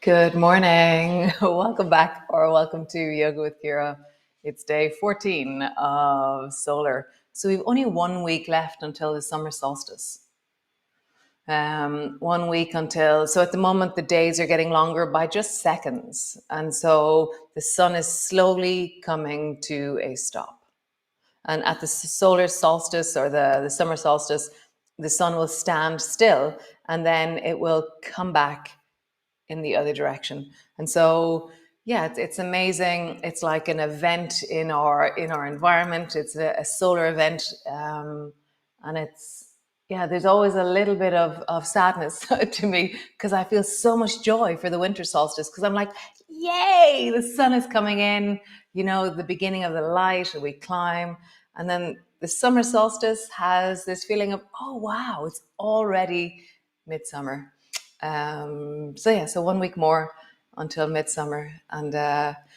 Good morning. Welcome back or welcome to Yoga with Ciara. It's day 14 of solar. So we've only 1 week left until the summer solstice. 1 week until, so at the moment the days are getting longer by just seconds. And so the sun is slowly coming to a stop. And at the solar solstice or the summer solstice, the sun will stand still and then it will come back in the other direction. And so, yeah, it's amazing. It's like an event in our environment. It's a solar event, and there's always a little bit of sadness to me because I feel so much joy for the winter solstice because I'm like, yay, the sun is coming in. The beginning of the light, and we climb, and then the summer solstice has this feeling of, oh wow, it's already midsummer. So 1 week more until midsummer. And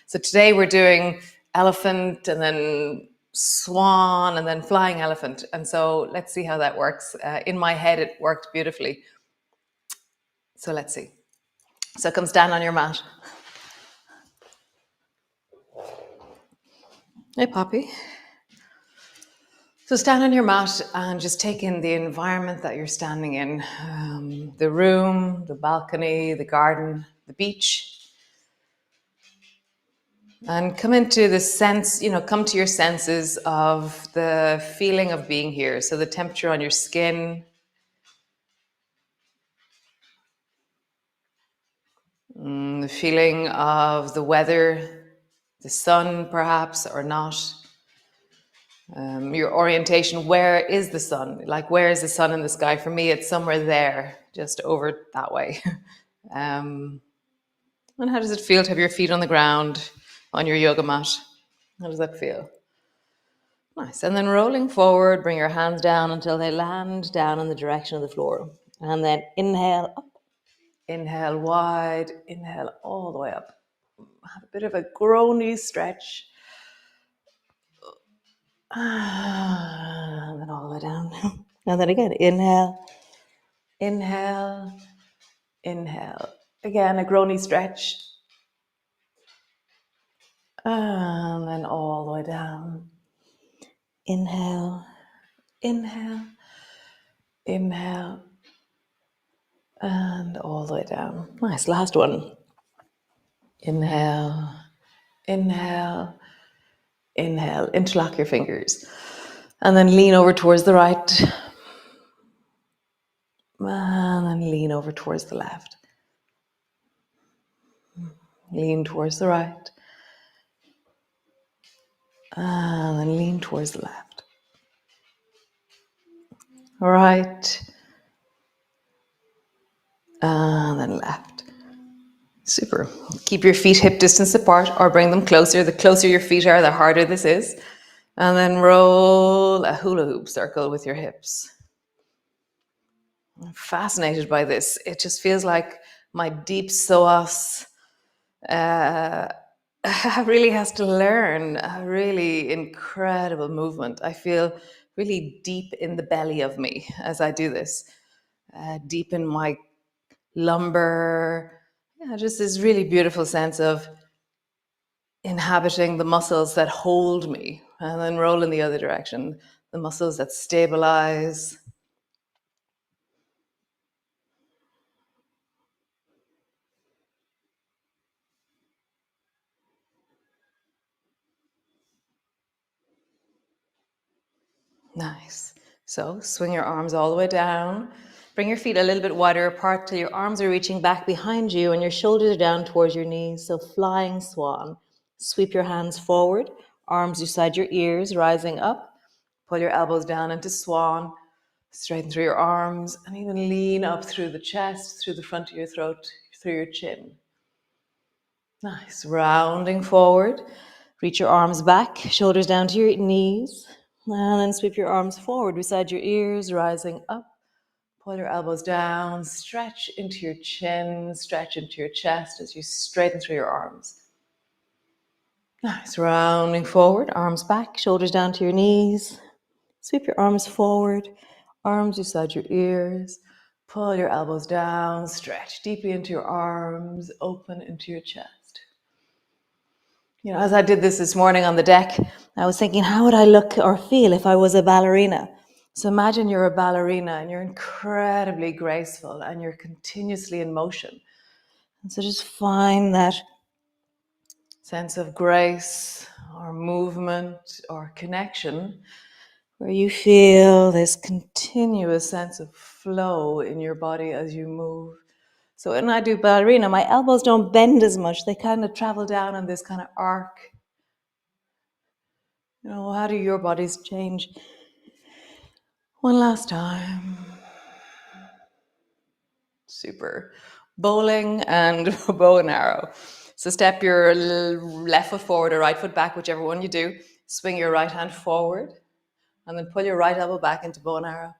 so today we're doing elephant and then swan and then flying elephant. And so let's see how that works. In my head, it worked beautifully. So let's see. So come stand on your mat. Hey, Poppy. So stand on your mat and just take in the environment that you're standing in. The room, the balcony, the garden, the beach. And come into the sense, come to your senses of the feeling of being here. So the temperature on your skin, the feeling of the weather, the sun perhaps or not. Your orientation, where is the sun? Like, where is the sun in the sky? For me, it's somewhere there, just over that way. And how does it feel to have your feet on the ground on your yoga mat? How does that feel? Nice. And then rolling forward, bring your hands down until they land down in the direction of the floor. And then inhale up, inhale wide, inhale all the way up. Have a bit of a groany stretch. And then all the way down. And then again, inhale, inhale, inhale. Again, a groany stretch. And then all the way down. Inhale, inhale, inhale, and all the way down. Nice, last one. Inhale, inhale, inhale. Interlock your fingers. And then lean over towards the right. And then lean over towards the left. Lean towards the right. And then lean towards the left. Right. And then left. Super. Keep your feet hip distance apart or bring them closer. The closer your feet are, the harder this is. And then roll a hula hoop circle with your hips. I'm fascinated by this. It just feels like my deep psoas really has to learn a really incredible movement. I feel really deep in the belly of me as I do this, deep in my lumbar. Just this really beautiful sense of inhabiting the muscles that hold me, and then roll in the other direction, the muscles that stabilize. Nice. So swing your arms all the way down. Bring your feet a little bit wider apart till your arms are reaching back behind you and your shoulders are down towards your knees. So flying swan. Sweep your hands forward, arms beside your ears, rising up. Pull your elbows down into swan. Straighten through your arms and even lean up through the chest, through the front of your throat, through your chin. Nice. Rounding forward. Reach your arms back, shoulders down to your knees. And then sweep your arms forward beside your ears, rising up. Pull your elbows down, stretch into your chin, stretch into your chest as you straighten through your arms. Nice. Rounding forward, arms back, shoulders down to your knees. Sweep your arms forward, arms beside your ears, Pull your elbows down, stretch deeply into your arms, open into your chest. As I did this morning on the deck, I was thinking, how would I look or feel if I was a ballerina? So imagine you're a ballerina and you're incredibly graceful and you're continuously in motion. And so just find that sense of grace or movement or connection where you feel this continuous sense of flow in your body as you move. So when I do ballerina, my elbows don't bend as much. They kind of travel down on this kind of arc. How do your bodies change? One last time. Super. Bowling and bow and arrow. So step your left foot forward or right foot back, whichever one you do. Swing your right hand forward and then pull your right elbow back into bow and arrow.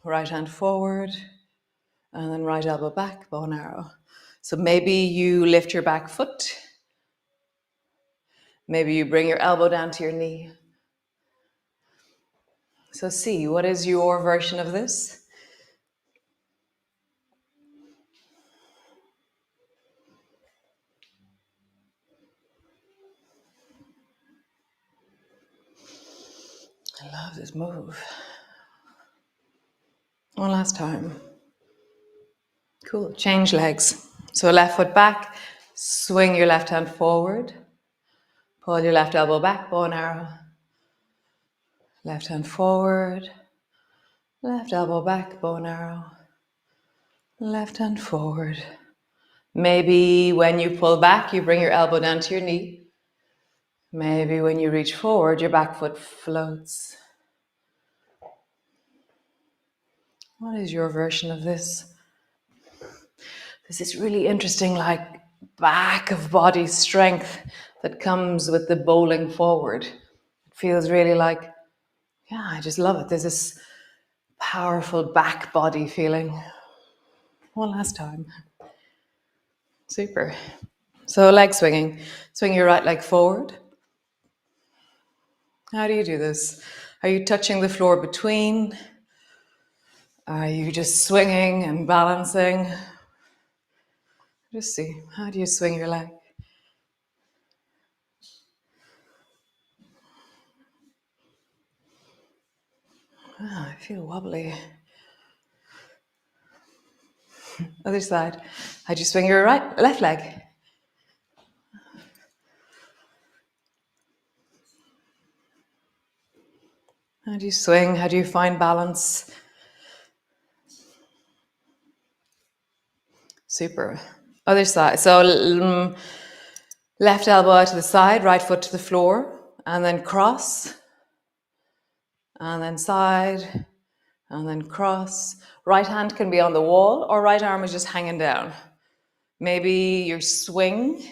Right hand forward and then right elbow back, bow and arrow. So maybe you lift your back foot. Maybe you bring your elbow down to your knee. So see, what is your version of this? I love this move. One last time. Cool. Change legs. So left foot back, swing your left hand forward, pull your left elbow back, bow and arrow. Left hand forward, left elbow back, bow and arrow. Left hand forward. Maybe when you pull back, you bring your elbow down to your knee. Maybe when you reach forward, your back foot floats. What is your version of this? There's this really interesting, back of body strength that comes with the bowling forward. It feels really I just love it. There's this powerful back body feeling. One last time. Super. So leg swinging. Swing your right leg forward. How do you do this? Are you touching the floor between? Are you just swinging and balancing? Just see. How do you swing your leg? I feel wobbly. Other side. How do you swing your left leg? How do you swing? How do you find balance? Super. Other side. So left elbow out to the side, right foot to the floor, and then cross, and then side, and then cross. Right hand can be on the wall, or right arm is just hanging down. Maybe your swing.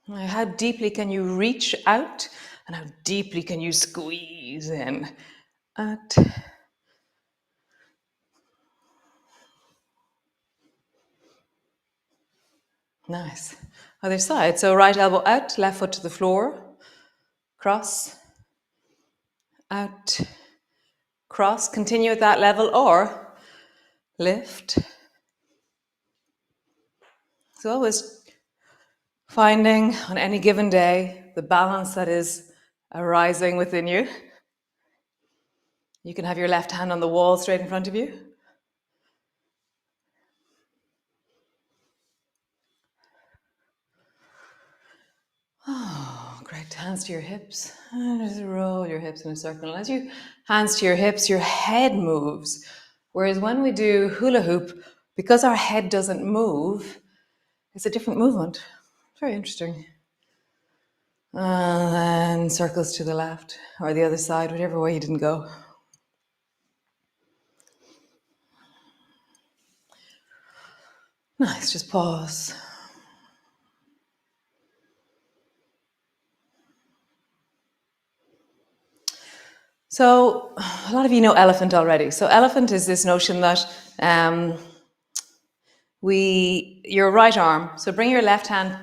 How deeply can you reach out, and how deeply can you squeeze in? Out. Nice. Other side. So right elbow out, left foot to the floor. Cross. Out. Cross. Continue at that level or lift. So always finding on any given day the balance that is arising within you. You can have your left hand on the wall straight in front of you. Oh, great. Hands to your hips. And just roll your hips in a circle. And as you hands to your hips, your head moves. Whereas when we do hula hoop, because our head doesn't move, it's a different movement. Very interesting. And then circles to the left or the other side, whichever way you didn't go. Nice, just pause. So a lot of you know elephant already. So elephant is this notion that your right arm, so bring your left hand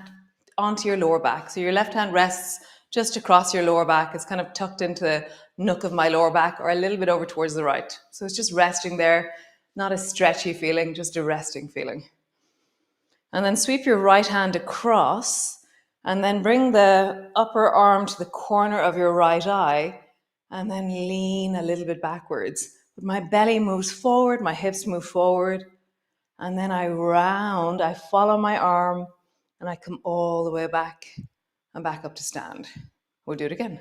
onto your lower back. So your left hand rests just across your lower back. It's kind of tucked into the nook of my lower back or a little bit over towards the right. So it's just resting there, not a stretchy feeling, just a resting feeling. And then sweep your right hand across and then bring the upper arm to the corner of your right eye and then lean a little bit backwards. But my belly moves forward, my hips move forward, and then I round, I follow my arm, and I come all the way back and back up to stand. We'll do it again.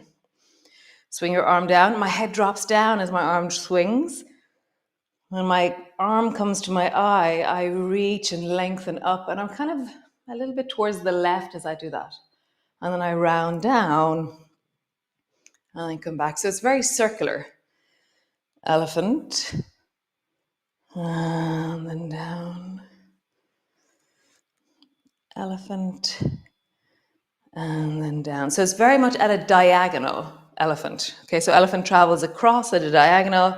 Swing your arm down. My head drops down as my arm swings. When my arm comes to my eye, I reach and lengthen up, and I'm kind of a little bit towards the left as I do that. And then I round down and then come back. So it's very circular. Elephant, and then down. Elephant, and then down. So it's very much at a diagonal, elephant. Okay, so elephant travels across at a diagonal.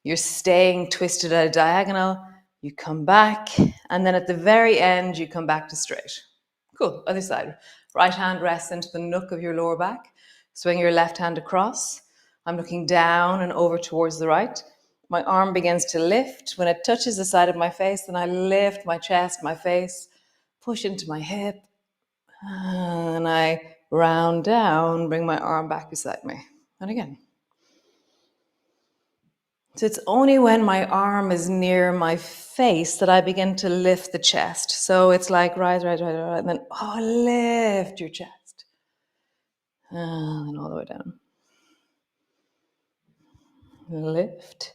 You're staying twisted at a diagonal. You come back, and then at the very end, you come back to straight. Cool, other side. Right hand rests into the nook of your lower back. Swing your left hand across. I'm looking down and over towards the right. My arm begins to lift. When it touches the side of my face, then I lift my chest, my face, push into my hip, and I round down, bring my arm back beside me. And again. So it's only when my arm is near my face that I begin to lift the chest. So it's like rise, and then lift your chest. And then all the way down. Lift.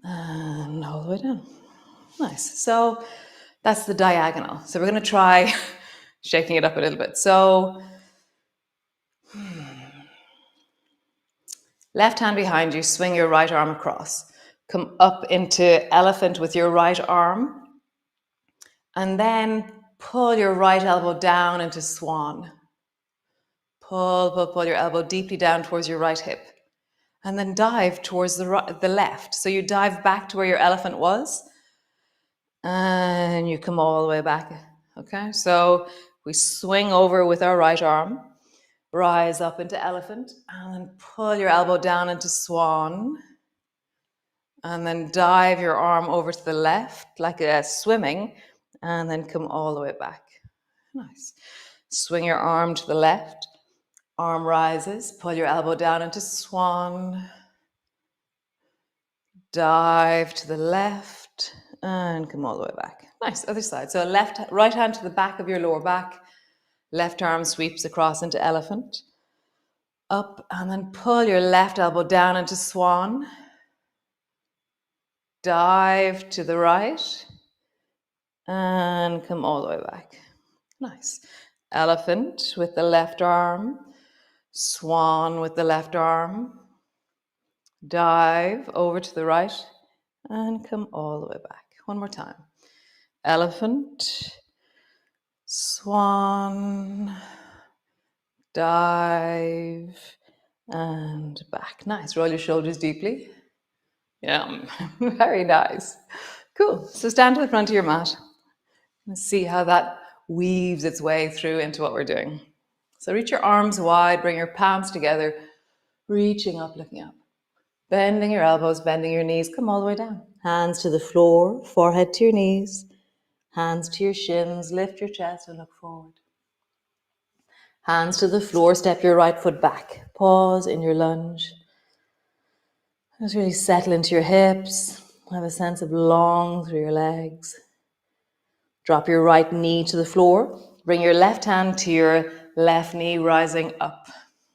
And all the way down. Nice. So that's the diagonal. So we're going to try shaking it up a little bit. So left hand behind you, swing your right arm across. Come up into elephant with your right arm. And then pull your right elbow down into swan. Pull your elbow deeply down towards your right hip. And then dive towards the left. So you dive back to where your elephant was. And you come all the way back. Okay, so we swing over with our right arm. Rise up into elephant. And then pull your elbow down into swan. And then dive your arm over to the left, like a swimming. And then come all the way back. Nice. Swing your arm to the left. Arm rises. Pull your elbow down into swan. Dive to the left and come all the way back. Nice. Other side. So right hand to the back of your lower back. Left arm sweeps across into elephant. Up and then pull your left elbow down into swan. Dive to the right and come all the way back. Nice. Elephant with the left arm. Swan with the left arm. Dive over to the right and come all the way back. One more time. Elephant, swan, dive, and back. Nice. Roll your shoulders deeply. Yeah, very nice. Cool. So stand to the front of your mat and see how that weaves its way through into what we're doing. So reach your arms wide, bring your palms together, reaching up, looking up. Bending your elbows, bending your knees, come all the way down. Hands to the floor, forehead to your knees, hands to your shins, lift your chest and look forward. Hands to the floor, step your right foot back. Pause in your lunge. Just really settle into your hips. Have a sense of long through your legs. Drop your right knee to the floor. Bring your left hand to your left knee, rising up.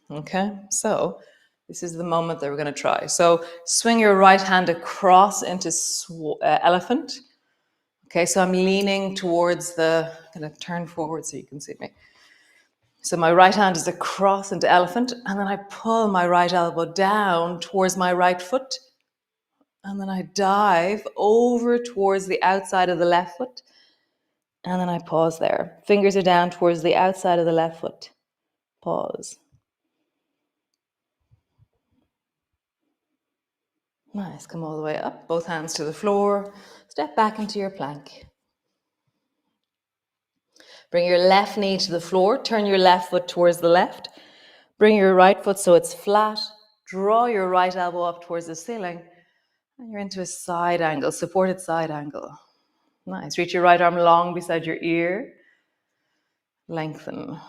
Okay, so this is the moment that we're going to try. So swing your right hand across into elephant. Okay, so I'm leaning towards I'm going to turn forward so you can see me. So my right hand is across into elephant, and then I pull my right elbow down towards my right foot, and then I dive over towards the outside of the left foot, and then I pause there. Fingers are down towards the outside of the left foot. Pause. Nice, come all the way up, both hands to the floor. Step back into your plank. Bring your left knee to the floor. Turn your left foot towards the left. Bring your right foot so it's flat. Draw your right elbow up towards the ceiling. And you're into a side angle, supported side angle. Nice. Reach your right arm long beside your ear. Lengthen.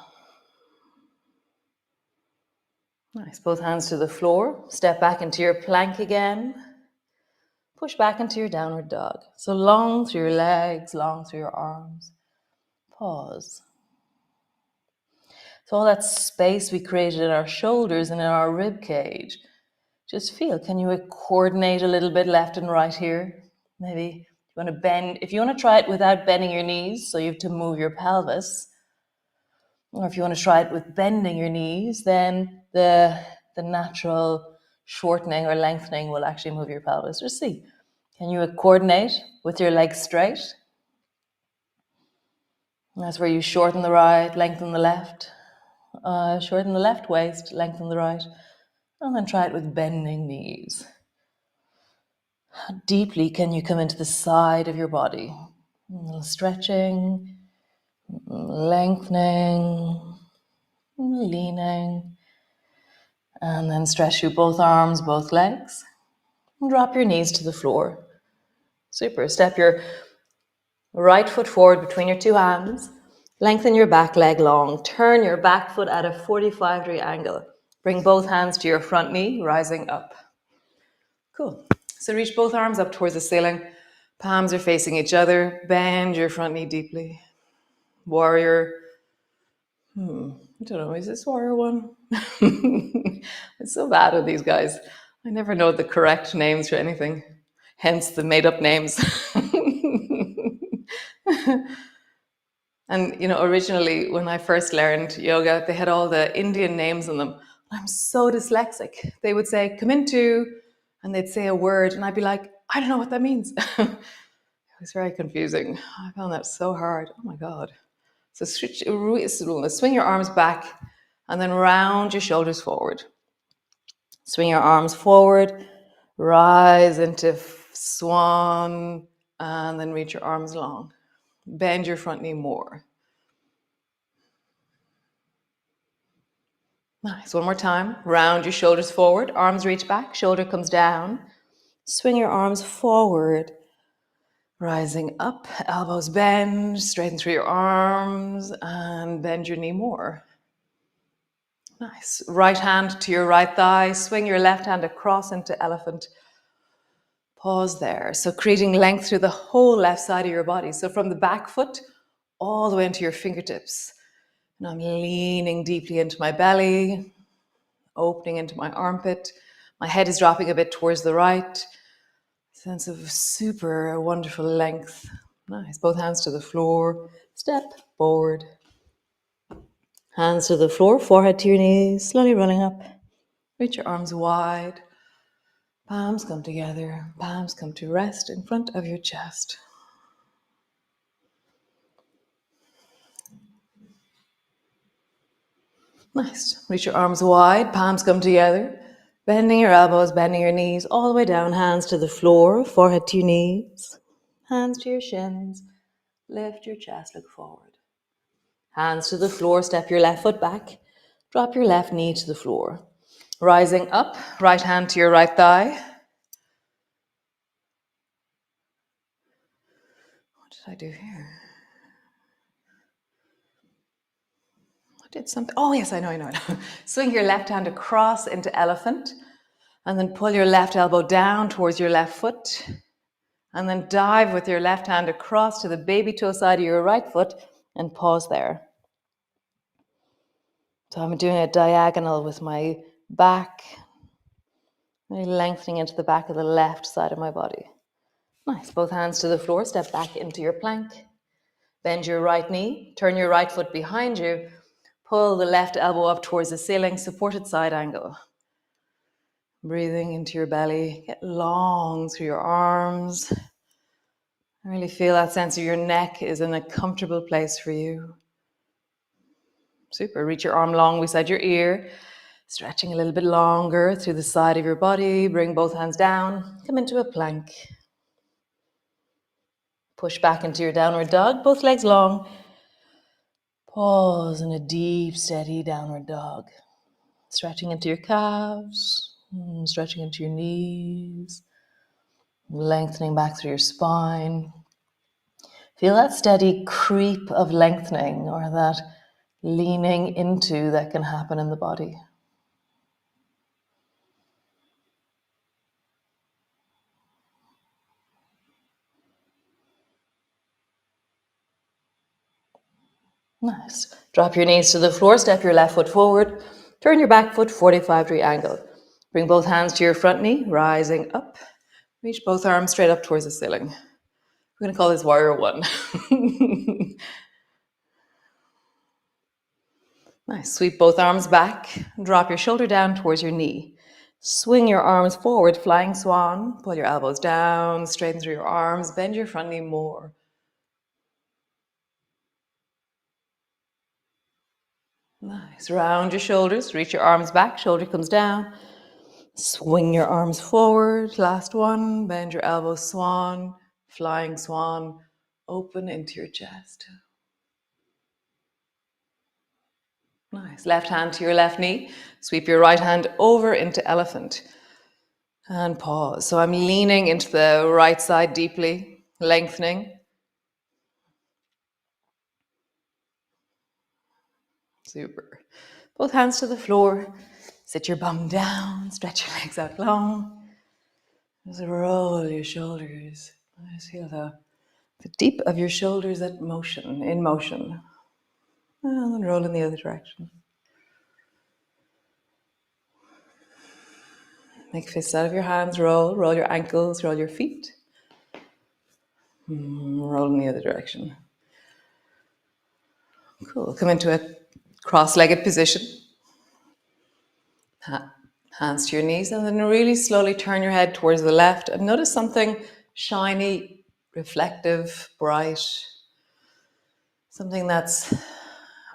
Nice. Both hands to the floor. Step back into your plank again. Push back into your downward dog. So long through your legs, long through your arms. Pause. So all that space we created in our shoulders and in our rib cage, just feel, can you coordinate a little bit left and right here? Maybe you want to bend, if you want to try it without bending your knees, so you have to move your pelvis, or if you want to try it with bending your knees, then the natural shortening or lengthening will actually move your pelvis. Just see, can you coordinate with your legs straight? And that's where you shorten the right, lengthen the left. Shorten the left waist, lengthen the right. And then try it with bending knees. How deeply can you come into the side of your body? A little stretching, lengthening, leaning. And then stretch through both arms, both legs. And drop your knees to the floor. Super. Step your right foot forward between your two hands. Lengthen your back leg long. Turn your back foot at a 45-degree angle. Bring both hands to your front knee, rising up. Cool. So reach both arms up towards the ceiling. Palms are facing each other. Bend your front knee deeply. Warrior. I don't know, is this warrior one? It's so bad with these guys. I never know the correct names for anything. Hence the made-up names. And, originally when I first learned yoga, they had all the Indian names in them. I'm so dyslexic. They would say, come into, and they'd say a word, and I'd be like, I don't know what that means. It was very confusing. I found that so hard. Oh my God. So swing your arms back and then round your shoulders forward. Swing your arms forward, rise into swan, and then reach your arms long. Bend your front knee more. Nice. One more time. Round your shoulders forward. Arms reach back. Shoulder comes down. Swing your arms forward. Rising up. Elbows bend. Straighten through your arms. And bend your knee more. Nice. Right hand to your right thigh. Swing your left hand across into elephant. Pause there. So creating length through the whole left side of your body. So from the back foot all the way into your fingertips. And I'm leaning deeply into my belly. Opening into my armpit. My head is dropping a bit towards the right. Sense of super wonderful length. Nice. Both hands to the floor. Step forward. Hands to the floor, forehead to your knees, slowly rolling up. Reach your arms wide. Palms come together. Palms come to rest in front of your chest. Nice. Reach your arms wide. Palms come together. Bending your elbows, bending your knees, all the way down. Hands to the floor, forehead to your knees. Hands to your shins. Lift your chest, look forward. Hands to the floor, step your left foot back. Drop your left knee to the floor. Rising up, right hand to your right thigh. What did I do here? I did something. Oh, yes, I know. Swing your left hand across into elephant. And then pull your left elbow down towards your left foot. And then dive with your left hand across to the baby toe side of your right foot and pause there. So I'm doing a diagonal with my back, really lengthening into the back of the left side of my body. Nice. Both hands to the floor. Step back into your plank. Bend your right knee. Turn your right foot behind you. Pull the left elbow up towards the ceiling. Supported side angle. Breathing into your belly. Get long through your arms. I really feel that sense of your neck is in a comfortable place for you. Super. Reach your arm long beside your ear. Stretching a little bit longer through the side of your body. Bring both hands down. Come into a plank. Push back into your downward dog. Both legs long. Pause in a deep, steady downward dog. Stretching into your calves, stretching into your knees, lengthening back through your spine. Feel that steady creep of lengthening or that leaning into that can happen in the body. Nice. Drop your knees to the floor, step your left foot forward, turn your back foot 45-degree angle. Bring both hands to your front knee, rising up. Reach both arms straight up towards the ceiling. We're going to call this warrior one. Nice. Sweep both arms back. Drop your shoulder down towards your knee. Swing your arms forward, flying swan. Pull your elbows down, straighten through your arms, bend your front knee more. Nice. Round your shoulders, reach your arms back, shoulder comes down. Swing your arms forward. Last one. Bend your elbows, swan, flying swan. Open into your chest. Nice. Left hand to your left knee. Sweep your right hand over into elephant. And pause. So I'm leaning into the right side deeply, lengthening. Super. Both hands to the floor. Sit your bum down. Stretch your legs out long. Just roll your shoulders. Just feel the deep of your shoulders in motion. And then roll in the other direction. Make fists out of your hands. Roll your ankles, roll your feet. Roll in the other direction. Cool. Come into a cross-legged position. Hands to your knees, and then really slowly turn your head towards the left and notice something shiny, reflective, bright. Something that's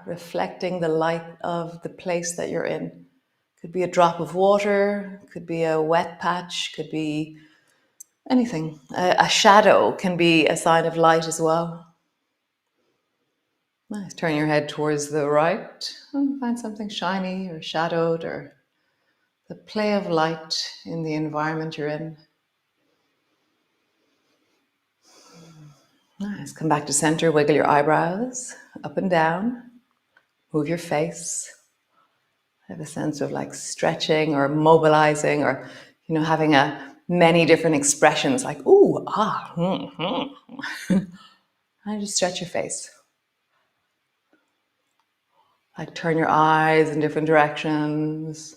reflecting the light of the place that you're in. Could be a drop of water, could be a wet patch, could be anything. A shadow can be a sign of light as well. Nice. Turn your head towards the right and find something shiny or shadowed or the play of light in the environment you're in. Nice. Come back to center, wiggle your eyebrows up and down, move your face. Have a sense of like stretching or mobilizing or, having many different expressions like, ooh, ah, and just stretch your face. Like turn your eyes in different directions.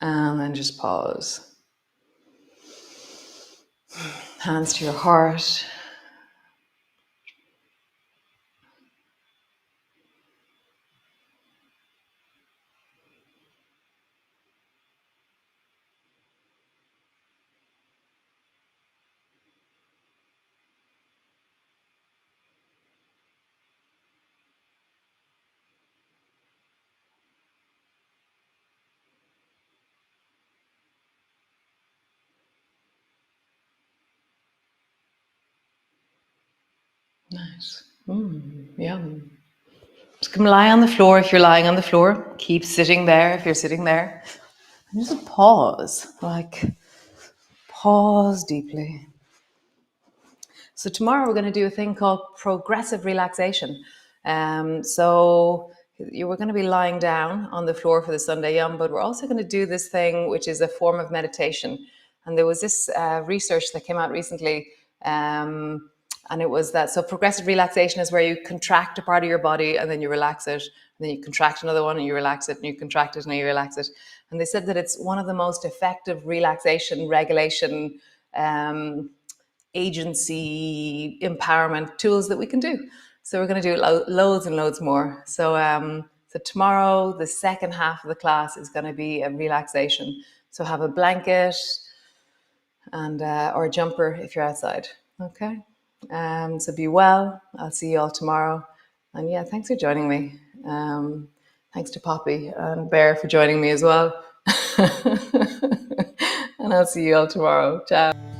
And then just pause. Hands to your heart. Nice. Yum. Just come lie on the floor if you're lying on the floor. Keep sitting there if you're sitting there. And just pause. Pause deeply. So tomorrow we're going to do a thing called progressive relaxation. So we're going to be lying down on the floor for the Sunday Yum, but we're also going to do this thing, which is a form of meditation. And there was this research that came out recently, and it was that, so progressive relaxation is where you contract a part of your body and then you relax it, and then you contract another one and you relax it, and you contract it and you relax it. And they said that it's one of the most effective relaxation, regulation, agency, empowerment tools that we can do. So we're going to do loads and loads more. So tomorrow, the second half of the class is going to be a relaxation. So have a blanket and or a jumper if you're outside. Okay. So be well. I'll see you all tomorrow. And yeah, thanks for joining me. Thanks to Poppy and Bear for joining me as well. And I'll see you all tomorrow. Ciao.